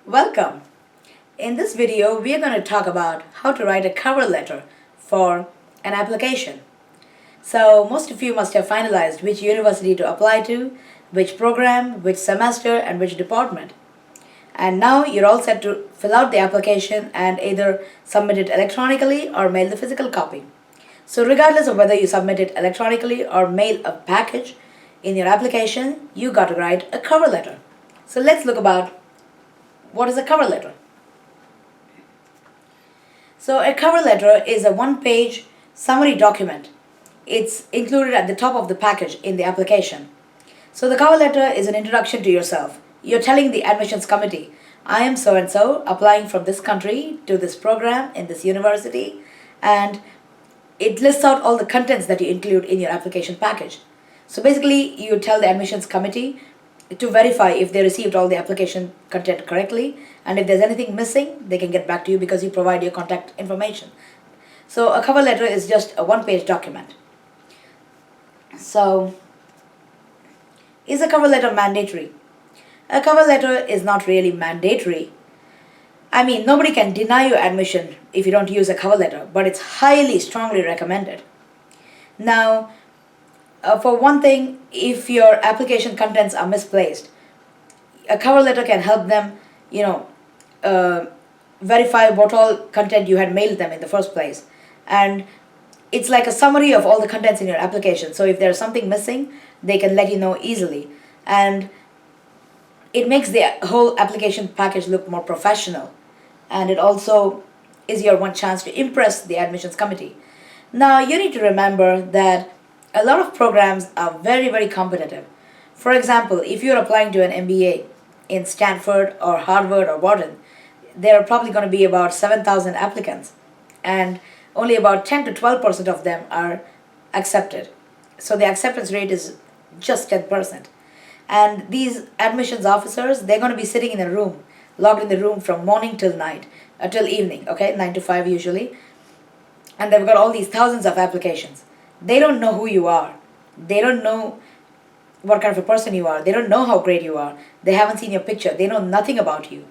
Welcome! In this video, we are going to talk about how to write a cover letter for an application. So, most of you must have finalized which university to apply to, which program, which semester, and which department. And now you're all set to fill out the application and either submit it electronically or mail the physical copy. So, regardless of whether you submit it electronically or mail a package in your application, you got to write a cover letter. So, let's look about what is a cover letter. So a cover letter is a one-page summary document. It's included at the top of the package in the application. So the cover letter is an introduction to yourself. You're telling the admissions committee, I am so-and-so applying from this country to this program in this university, and it lists out all the contents that you include in your application package. So basically you tell the admissions committee to verify if they received all the application content correctly, and if there's anything missing they can get back to you because you provide your contact information. So a cover letter is just a one-page document. So is a cover letter mandatory? A cover letter is not really mandatory. I mean, nobody can deny you admission if you don't use a cover letter, but it's highly strongly recommended. Now for one thing, if your application contents are misplaced, a cover letter can help them, verify what all content you had mailed them in the first place. And it's like a summary of all the contents in your application. So if there's something missing, they can let you know easily. And it makes the whole application package look more professional. And it also is your one chance to impress the admissions committee. Now you need to remember that a lot of programs are very, very competitive. For example, if you're applying to an MBA in Stanford or Harvard or Wharton, there are probably going to be about 7,000 applicants, and only about 10 to 12% of them are accepted. So the acceptance rate is just 10%. And these admissions officers, they're going to be sitting in a room, logged in the room from morning till night, till evening, okay, 9 to 5 usually. And they've got all these thousands of applications. They don't know who you are. They don't know what kind of a person you are. They don't know how great you are. They haven't seen your picture. They know nothing about you.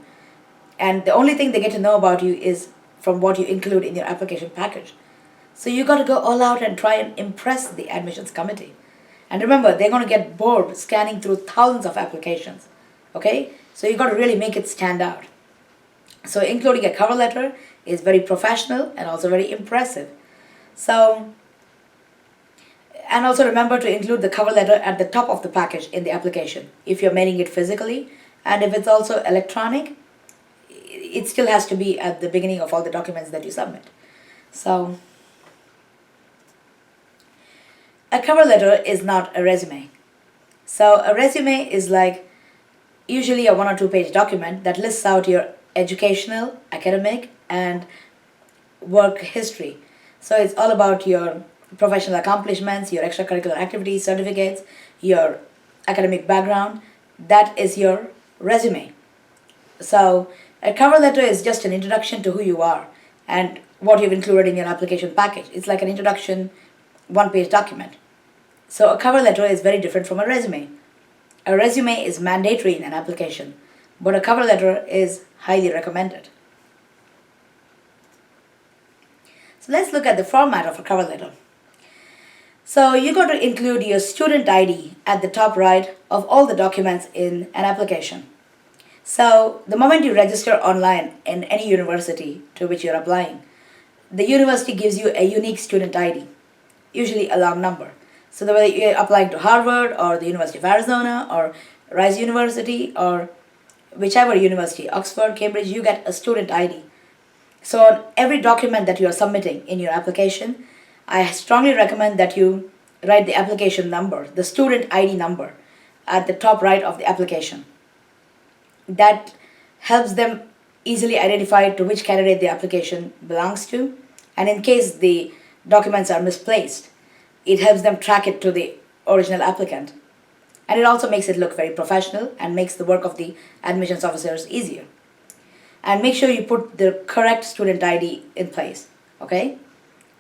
And the only thing they get to know about you is from what you include in your application package. So you got to go all out and try and impress the admissions committee. And remember, they're going to get bored scanning through thousands of applications. Okay? So you got to really make it stand out. So including a cover letter is very professional and also very impressive. And also remember to include the cover letter at the top of the package in the application if you're mailing it physically. And if it's also electronic, it still has to be at the beginning of all the documents that you submit. So a cover letter is not a resume. So a resume is like usually a 1 or 2 page document that lists out your educational, academic, and work history. So it's all about your professional accomplishments, your extracurricular activities, certificates, your academic background. That is your resume. So a cover letter is just an introduction to who you are and what you've included in your application package. It's like an introduction, one-page document. So a cover letter is very different from a resume. A resume is mandatory in an application, but a cover letter is highly recommended. So let's look at the format of a cover letter. So you're going to include your student ID at the top right of all the documents in an application. So the moment you register online in any university to which you're applying, the university gives you a unique student ID, usually a long number. So whether you're applying to Harvard or the University of Arizona or Rice University or whichever university, Oxford, Cambridge, you get a student ID. So on every document that you are submitting in your application, I strongly recommend that you write the application number, the student ID number, at the top right of the application. That helps them easily identify to which candidate the application belongs to, and in case the documents are misplaced, it helps them track it to the original applicant. And it also makes it look very professional and makes the work of the admissions officers easier. And make sure you put the correct student ID in place, okay?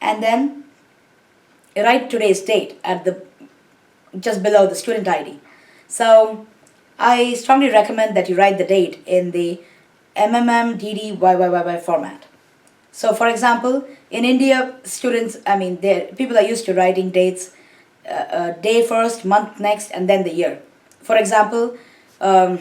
And then write today's date at the just below the student ID. So I strongly recommend that you write the date in the MMMDDYYYY format. So, for example, in India, students, people are used to writing dates, day first, month next, and then the year. For example, 3rd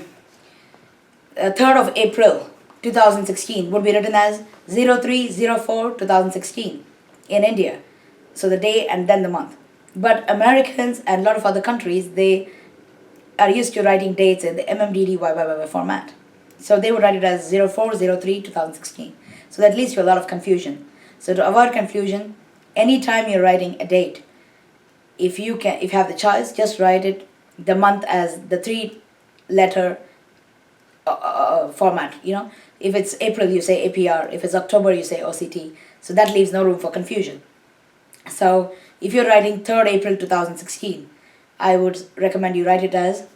of April 2016 would be written as 0304 2016 in India. So the day and then the month. But Americans and a lot of other countries, they are used to writing dates in the MMDDYYY format. So they would write it as 0403 2016. So that leads to a lot of confusion. So to avoid confusion, anytime you're writing a date, if you have the choice, just write it the month as the 3-letter format. If it's April, you say APR. If it's October, you say OCT. So that leaves no room for confusion. So if you're writing 3rd April 2016, I would recommend you write it as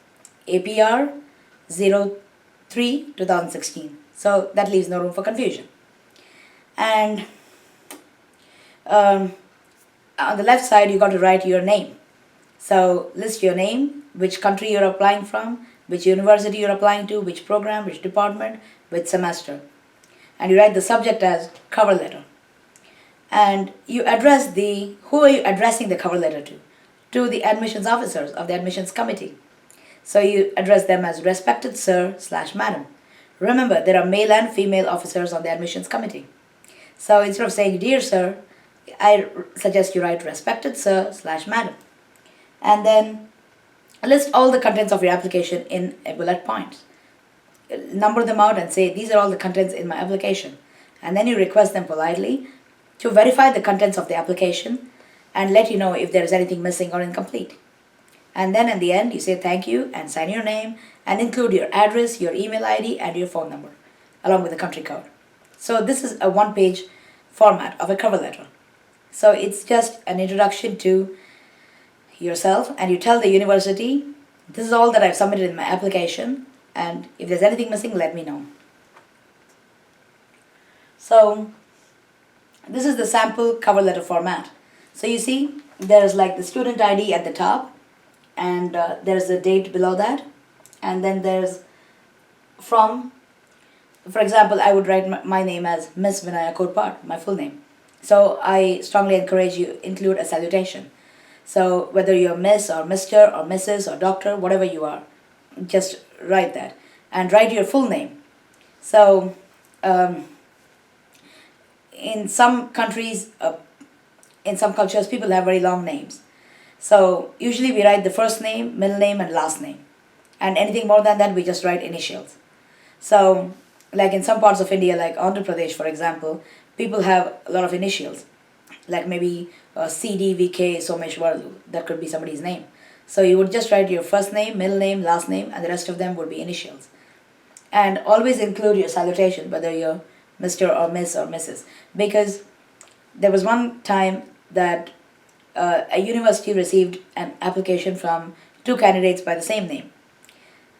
APR 03 2016. So that leaves no room for confusion. And on the left side, you got to write your name. So list your name, which country you're applying from, which university you're applying to, which program, which department, which semester. And you write the subject as cover letter. And you address who are you addressing the cover letter to? To the admissions officers of the admissions committee. So you address them as respected sir/madam. Remember, there are male and female officers on the admissions committee. So instead of saying dear sir, I suggest you write respected sir/madam. And then list all the contents of your application in bullet points. Number them out and say these are all the contents in my application. And then you request them politely to verify the contents of the application and let you know if there is anything missing or incomplete. And then in the end, you say thank you and sign your name and include your address, your email ID, and your phone number along with the country code. So this is a one-page format of a cover letter. So it's just an introduction to yourself, and you tell the university, this is all that I've submitted in my application, and if there's anything missing, let me know. So this is the sample cover letter format. So you see, there's like the student ID at the top, and there's a date below that, and then there's from, for example, I would write my name as Miss Vinaya Korpar, my full name. So I strongly encourage you include a salutation. So whether you're Miss or Mr. or Mrs. or Doctor, whatever you are, just write that. And write your full name. So in some countries, in some cultures, people have very long names. So usually we write the first name, middle name, and last name. And anything more than that, we just write initials. So like in some parts of India, like Andhra Pradesh, for example, people have a lot of initials. Like maybe CDVK Someshwarlu, that could be somebody's name. So you would just write your first name, middle name, last name, and the rest of them would be initials. And always include your salutation, whether you're Mr. or Miss or Mrs. Because there was one time that a university received an application from 2 candidates by the same name.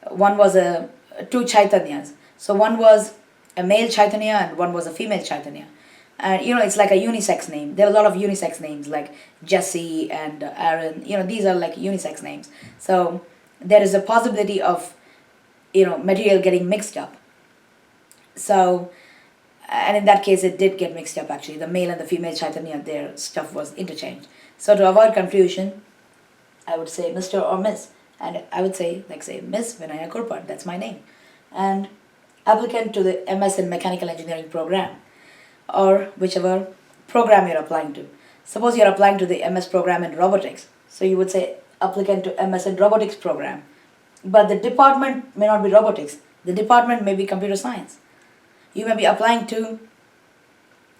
One was two Chaitanyas. So one was a male Chaitanya and one was a female Chaitanya. And it's like a unisex name. There are a lot of unisex names like Jesse and Aaron. These are like unisex names. So there is a possibility of material getting mixed up. So, and in that case it did get mixed up actually. The male and the female Chaitanya, their stuff was interchanged. So to avoid confusion, I would say Mr. or Miss. And I would say Miss Vinaya Korpar, that's my name. And applicant to the MS in Mechanical Engineering program, or whichever program you're applying to. Suppose you're applying to the MS program in robotics. So you would say applicant to MS in robotics program. But the department may not be robotics. The department may be computer science. You may be applying to,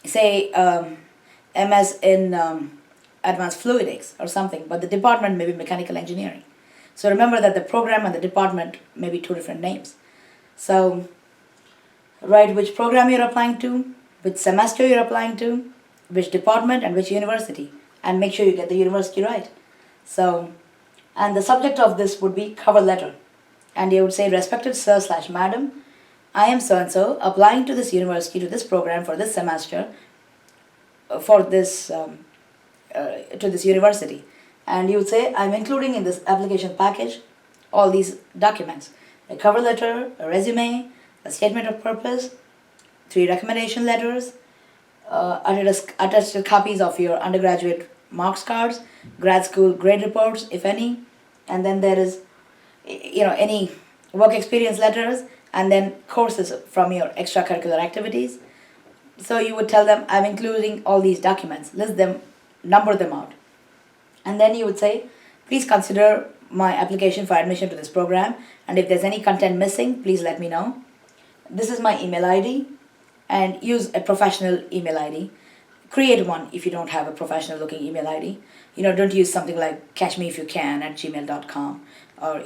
say, MS in advanced fluidics or something, but the department may be mechanical engineering. So remember that the program and the department may be 2 different names. So write which program you're applying to, which semester you're applying to, which department and which university, and make sure you get the university right. So, and the subject of this would be cover letter. And you would say, respected sir/madam, I am so-and-so applying to this university, to this program for this semester, for this, to this university. And you would say, I'm including in this application package all these documents, a cover letter, a resume, a statement of purpose, 3 recommendation letters, attested copies of your undergraduate marks cards, grad school grade reports, if any, and then there is, any work experience letters, and then courses from your extracurricular activities. So you would tell them, I'm including all these documents, list them, number them out. And then you would say, please consider my application for admission to this program, and if there's any content missing, please let me know. This is my email ID, and use a professional email ID. Create one if you don't have a professional looking email ID. Don't use something like catchmeifyoucan@gmail.com or